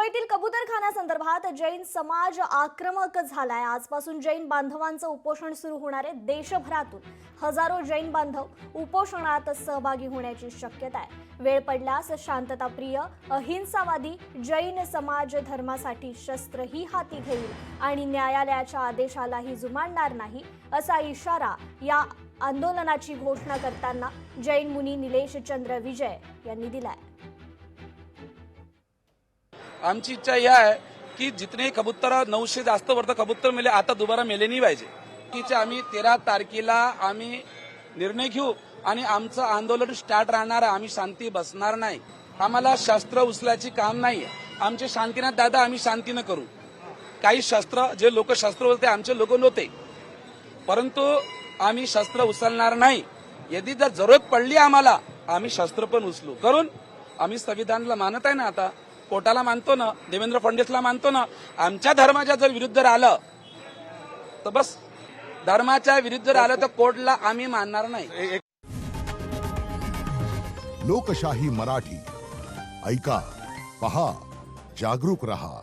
मुंबईतील कबूतरखान्यासंदर्भात जैन समाज आक्रमक झालाय। आजपासून जैन बांधवांचं उपोषण सुरू होणार आहे। देशभरातून हजारो जैन बांधव उपोषणात सहभागी होण्याची शक्यता आहे। वेळ पडल्यास शांतताप्रिय अहिंसावादी जैन समाज धर्मासाठी शस्त्रही हाती घेईल आणि न्यायालयाच्या आदेशालाही जुमानणार नाही, असा इशारा या आंदोलनाची घोषणा करताना जैन मुनी निलेश चंद्र विजय यांनी दिलाय। आमची इच्छा यह है कि जितने कबूतर 900 जास्त वर्ष कबूतर मेले आता दोबारा मेले नाही पाहिजे की आम्ही 13 तारखेला आम्ही निर्णय घेऊ आणि आमचं आंदोलन स्टार्ट राहणार आहे। आम्ही शांती बसणार नाही। आम्हाला शस्त्र उचलायची काम नाही। आमचे शांतीनाथ दादा आम्ही शांतीने करू। काही शस्त्र जे लोक शस्त्र उचलते आमचे लोक नव्हते, परंतु आम्ही शस्त्र उचलणार नाही। यदि जर जरूरत पडली आम्हाला आम्ही शस्त्र पण उचलू करून आम्ही संविधानाला मानत आहे ना, आता कोर्टाला मानतो ना, देवेंद्र फडणवीसला मानतो ना। आमच्या धर्माच्या जर विरुद्ध आलं तर बस, धर्माच्या विरुद्ध आलं तर कोर्टला आम्ही मानणार नाही। लोकशाही मराठी ऐका, पहा, जागरूक रहा।